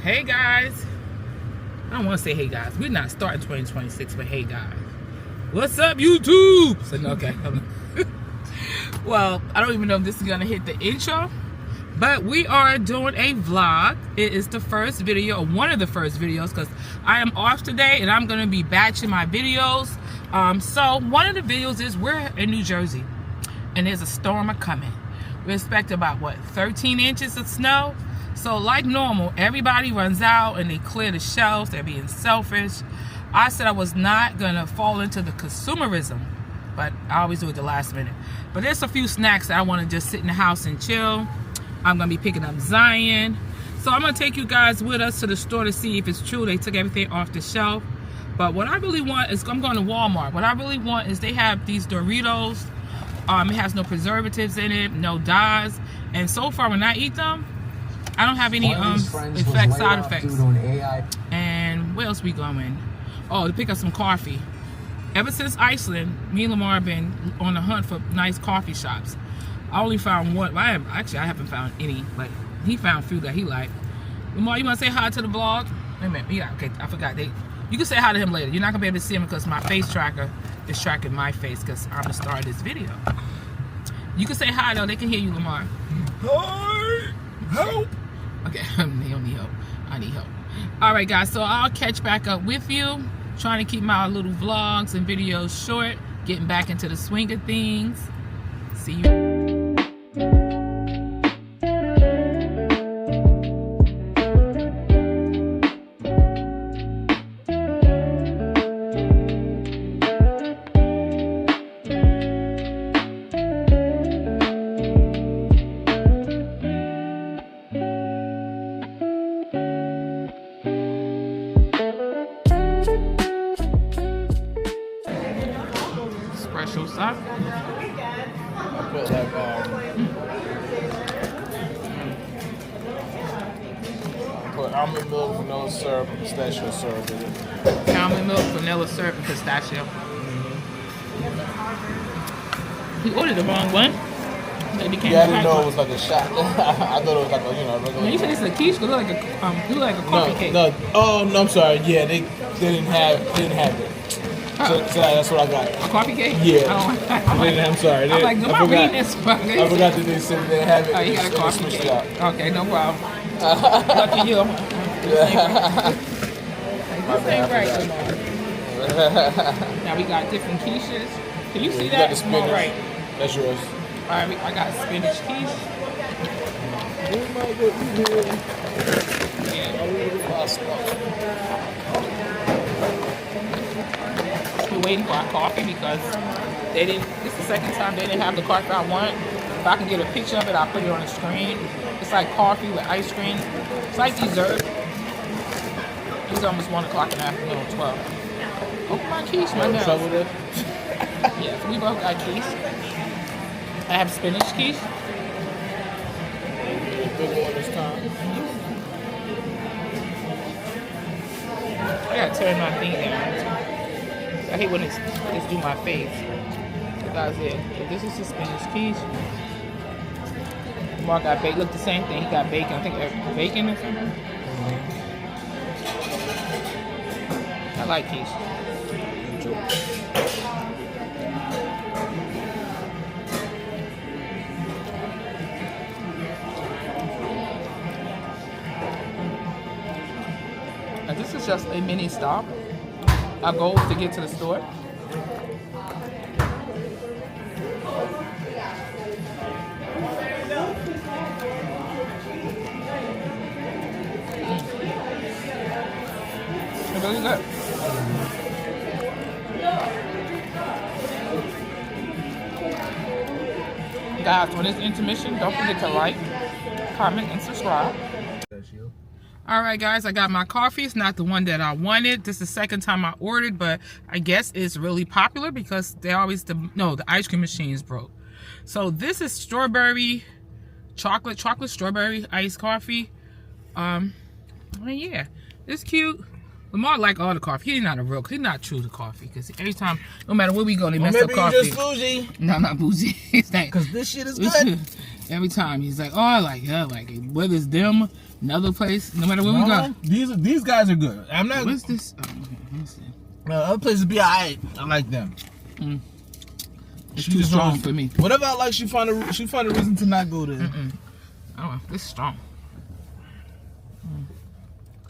Hey guys, I don't want to say hey guys. We're not starting 2026, but hey guys, what's up YouTube? So, okay. Well, I don't even know if this is gonna hit the intro, but we are doing a vlog. It is the first video, or one of the first videos, because I am off today and I'm gonna be batching my videos. So one of the videos is we're in New Jersey and there's a storm coming. We expect about what, 13 inches of snow. So like normal, everybody runs out and they clear the shelves. They're being selfish. I said I was not gonna fall into the consumerism, but I always do it the last minute. But there's a few snacks that I want to just sit in the house and chill. I'm gonna be picking up Zion. So I'm gonna take you guys with us to the store to see if it's true they took everything off the shelf. But what I really want is, I'm going to Walmart. What I really want is they have these Doritos. It has no preservatives in it, no dyes. And so far when I eat them, I don't have any side effects. And where else we going? Oh, to pick up some coffee. Ever since Iceland, me and Lamar have been on the hunt for nice coffee shops. I only found one. I haven't found any, but he found a few that he liked. Lamar, you want to say hi to the vlog? Wait a minute. Yeah, okay, I forgot. You can say hi to him later. You're not going to be able to see him because my face tracker is tracking my face because I'm the star of this video. You can say hi, though. They can hear you, Lamar. Hi! Help! Okay, they don't need help. I need help. All right, guys. So I'll catch back up with you. Trying to keep my little vlogs and videos short. Getting back into the swing of things. See you. Special stuff. I put like put almond milk, vanilla syrup, and pistachio syrup in it. Almond milk, vanilla syrup, and pistachio. He ordered the wrong one. Yeah, I didn't know it was like a shot. I thought it was like a, regular. No, you said it's a quiche. It looked like a coffee cake. No. Oh no, I'm sorry. Yeah, they didn't have it. So that's what I got. A coffee cake? Yeah. I'm sorry. I'm like, am I reading this? I forgot that they said they didn't have it. Oh, you got a coffee cake. Okay, no problem. Lucky you. This ain't right, Lamar. Now we got different quiches. Can you see that? Got the spinach. All right. That's yours. All right, I got spinach quiche. We're waiting for our coffee because they didn't. This is the second time they didn't have the coffee I want. If I can get a picture of it, I'll put it on the screen. It's like coffee with ice cream. It's like dessert. It's almost 1 o'clock in the afternoon, 12. Open my quiche, my nose. Trouble with it? Yes, we both got quiche. I have spinach quiche. Big one this time. I gotta turn my thing down. I hate when it's do my face. That's it. So this is the spinach quiche. Mark got bacon. Look the same thing. He got bacon. I think they're bacon or something. I like quiche. Now this is just a mini stop. Our goal is to get to the store. It's really good. Guys, when it's intermission, don't forget to like, comment, and subscribe. Alright guys, I got my coffee. It's not the one that I wanted. This is the second time I ordered, but I guess it's really popular because they always, the ice cream machine is broke. So this is strawberry, chocolate strawberry iced coffee. Yeah, it's cute. Lamar like all the coffee. He's not true to coffee because every time, no matter where we go, they mess up coffee. Maybe you just bougie. No, not bougie. Because this shit is good. Every time he's like, oh, I like it. Whether it's them, another place, no matter where we go. These guys are good. I'm not. What's this? Oh, okay. Let's see. Other places be alright. I like them. It's too strong for me. Whatever I like, she find a reason to not go there. Oh, this is strong.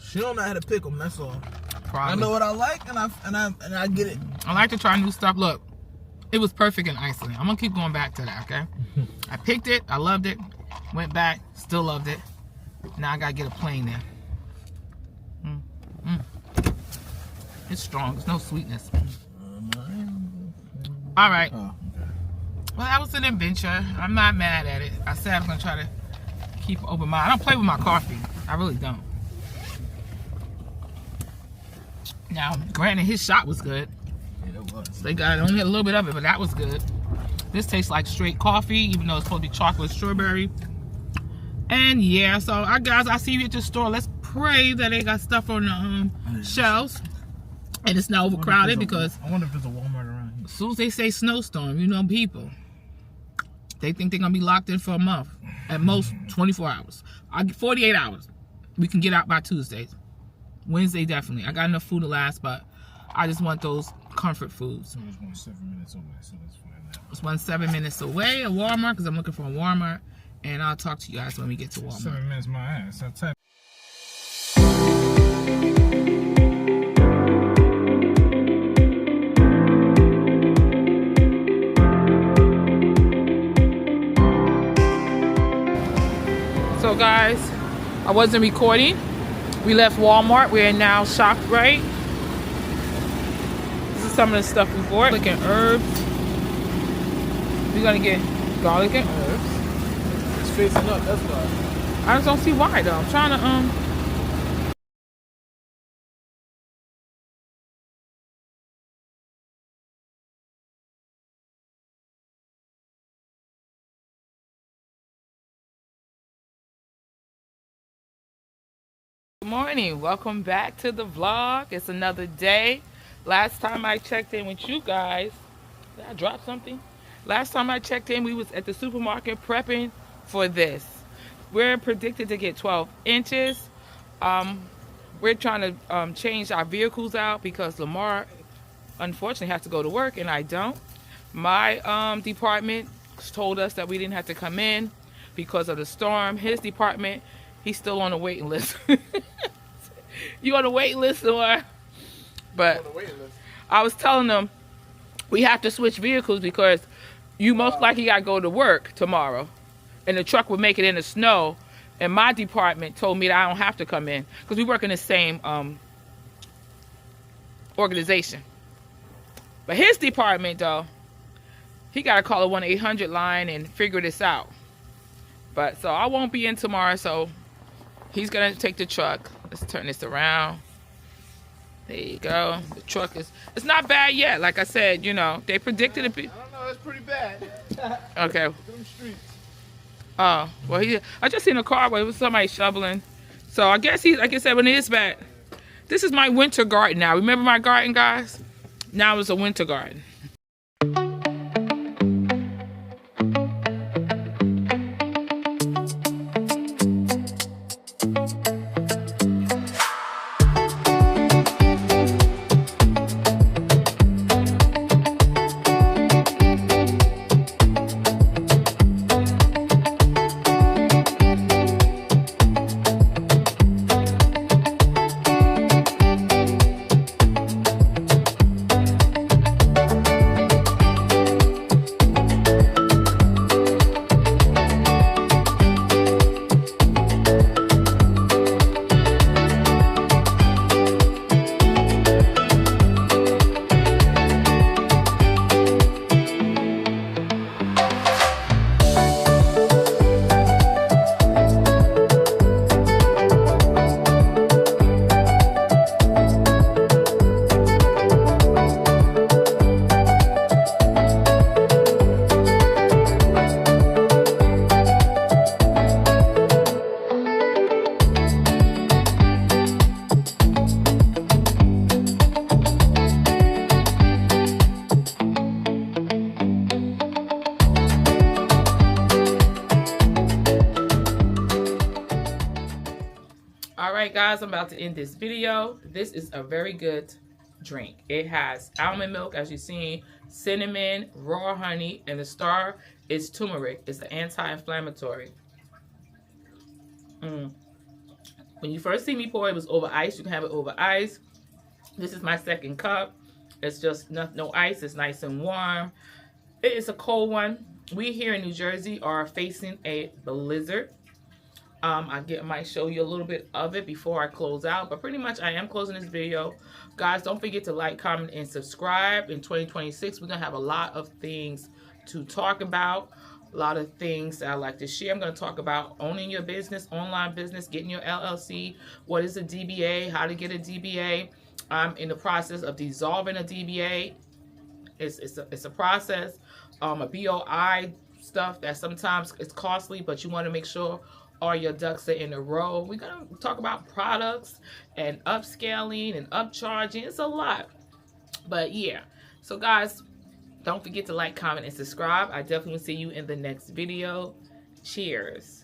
She don't know how to pick them. That's all. Probably. I know what I like, and I get it. I like to try new stuff. Look, it was perfect in Iceland. I'm gonna keep going back to that. Okay. I picked it. I loved it. Went back. Still loved it. Now I gotta get a plane there. It's strong. There's no sweetness. All right. Oh, okay. Well, that was an adventure. I'm not mad at it. I said I'm gonna try to keep an open mind. I don't play with my coffee. I really don't. Now, granted, his shot was good. Yeah, it was. They got only had a little bit of it, but that was good. This tastes like straight coffee, even though it's supposed to be chocolate strawberry. And yeah, so guys, I see you at the store. Let's pray that they got stuff on the shelves and it's not overcrowded, because I wonder if there's a Walmart around here. as soon as they say snowstorm, you know, people, they think they're gonna be locked in for a month, at most 24 hours. 48 hours. We can get out by Tuesdays. Wednesday definitely. I got enough food to last, but I just want those comfort foods. So it's 7 minutes away, so that's fine now. It's 7 minutes away, a Walmart, because I'm looking for a Walmart, and I'll talk to you guys when we get to Walmart. 7 minutes my ass. I'll type. So guys, I wasn't recording. We left Walmart. We're now ShopRite. This is some of the stuff we bought. Garlic and herbs. We're gonna get garlic and herbs. It's facing up, that's why. I just don't see why though. I'm trying to Good morning, welcome back to the vlog. It's another day. Last time I checked in with you guys, did I drop something? Last time I checked in, we was at the supermarket prepping for this. We're predicted to get 12 inches. We're trying to change our vehicles out because Lamar unfortunately has to go to work and I don't. My department told us that we didn't have to come in because of the storm. His department, he's still on the waiting list. You on the waiting list, or? But I was telling them we have to switch vehicles because you most likely got to go to work tomorrow, and the truck would make it in the snow. And my department told me that I don't have to come in because we work in the same organization. But his department, though, he got to call a 1-800 line and figure this out. But so I won't be in tomorrow, so he's gonna take the truck. Let's turn this around. There you go. The truck it's not bad yet. Like I said, you know, they predicted it. I don't know, it's pretty bad. Okay. Them streets. Oh, well, I just seen a car where it was somebody shoveling. So I guess like I said, when it is bad. This is my winter garden now. Remember my garden, guys? Now it's a winter garden. All right, guys, I'm about to end this video. This is a very good drink. It has almond milk, as you've seen, cinnamon, raw honey, and the star is turmeric. It's the anti-inflammatory. When you first see me pour, it was over ice. You can have it over ice. This is my second cup. It's just no ice. It's nice and warm. It is a cold one. We here in New Jersey are facing a blizzard. I might show you a little bit of it before I close out, but pretty much I am closing this video. Guys, don't forget to like, comment, and subscribe. In 2026, we're going to have a lot of things to talk about, a lot of things that I like to share. I'm going to talk about owning your business, online business, getting your LLC, what is a DBA, how to get a DBA. I'm in the process of dissolving a DBA. It's a process. A BOI stuff that sometimes it's costly, but you want to make sure all your ducks are in a row. We're going to talk about products and upscaling and upcharging. It's a lot. But yeah. So guys, don't forget to like, comment, and subscribe. I definitely will see you in the next video. Cheers.